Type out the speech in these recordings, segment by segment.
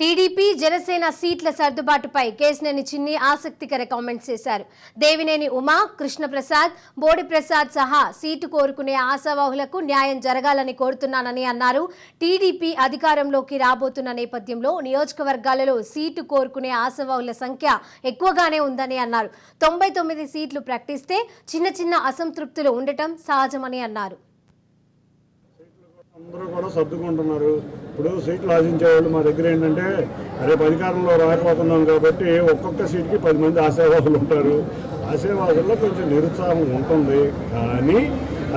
TDP Janasena సీట్ల సర్దుబాటుపై కేశినేని చిన్ని ఆసక్తికర కామెంట్స్ చేశారు. దేవినేని ఉమా, కృష్ణప్రసాద్, బోడి ప్రసాద్ సహా సీటు కోరుకునే ఆశావాహులకు న్యాయం జరగాలని కోరుతున్నానని అన్నారు. టీడీపీ అధికారంలోకి రాబోతున్న నేపథ్యంలో నియోజకవర్గాలలో సీటు కోరుకునే ఆశావాహుల సంఖ్య ఎక్కువగానే ఉందని అన్నారు. 99 సీట్లు ప్రకటిస్తే చిన్న చిన్న అసంతృప్తులు ఉండటం సహజమని అన్నారు. అందరూ కూడా సర్దుకుంటున్నారు. ఇప్పుడు సీట్లు ఆశించే వాళ్ళు మా దగ్గర ఏంటంటే రేపు అధికారంలో రాకపోతున్నాం కాబట్టి ఒక్కొక్క సీట్కి 10 మంది ఆశావాహులు ఉంటారు. ఆశావాహుల్లో కొంచెం నిరుత్సాహం ఉంటుంది, కానీ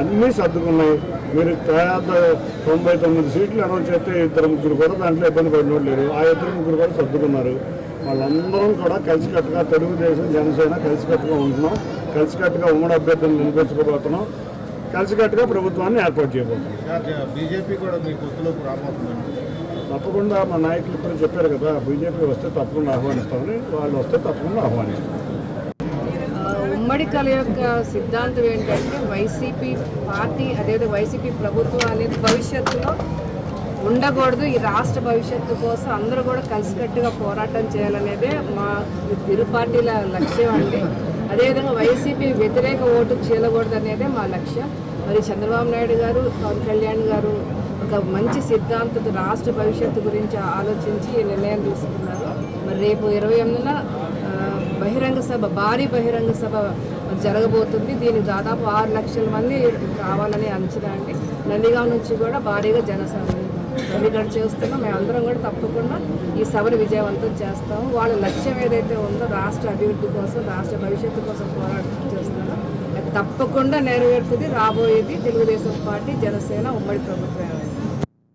అన్నీ సర్దుకున్నాయి. మీరు 99 సీట్లు అనౌన్స్ చేస్తే 2-3 కూడా దాంట్లో ఇబ్బంది పడినోళ్ళు లేరు. ఆ 2-3 కూడా సర్దుకున్నారు. వాళ్ళందరం కూడా కలిసికట్టుగా తెలుగుదేశం జనసేన కలిసికట్టుగా ఉంటున్నాం. కలిసికట్టుగా ఉమ్మడి అభ్యర్థులను నిలబెట్టుకోబోతున్నాం. కలిసికట్టుగా ప్రభుత్వాన్ని ఏర్పాటు చేయబోతున్నాం. బీజేపీ కూడా మీ గుర్తులోకి రాబోతుందండి. తప్పకుండా మా నాయకులు ఇప్పుడు చెప్పారు కదా, బీజేపీ వస్తే తప్పకుండా ఆహ్వానిస్తామని. వాళ్ళు వస్తే తప్పకుండా ఆహ్వానిస్తాం. ఉమ్మడి కళ యొక్క సిద్ధాంతం ఏంటంటే వైసీపీ పార్టీ అదేవిధంగా వైసీపీ ప్రభుత్వం అనేది భవిష్యత్తులో ఉండకూడదు. ఈ రాష్ట్ర భవిష్యత్తు కోసం అందరూ కూడా కలిసికట్టుగా పోరాటం చేయాలనేదే మా ఇరు పార్టీల లక్ష్యం అండి. అదేవిధంగా వైసీపీ వ్యతిరేక ఓటు చేయకూడదు అనేదే మా లక్ష్యం. మరి చంద్రబాబు నాయుడు గారు, పవన్ కళ్యాణ్ గారు ఒక మంచి సిద్ధాంతం రాష్ట్ర భవిష్యత్తు గురించి ఆలోచించి ఈ నిర్ణయం తీసుకున్నారు. మరి రేపు 28న బహిరంగ సభ, భారీ బహిరంగ సభ జరగబోతుంది. దీనికి దాదాపు 6 లక్షల మంది కావాలని అంచనా అండి. నందిగాం నుంచి కూడా భారీగా సమీకరణ చేస్తున్నాం. మేమందరం కూడా తప్పకుండా ఈ సభను విజయవంతం చేస్తాము. వాళ్ళ లక్ష్యం ఏదైతే ఉందో రాష్ట్ర అభివృద్ధి కోసం, రాష్ట్ర భవిష్యత్తు కోసం పోరాటం చేస్తున్నారో అది తప్పకుండా నెరవేరుతుంది. రాబోయేది తెలుగుదేశం పార్టీ, జనసేన ఉమ్మడి ప్రభుత్వం.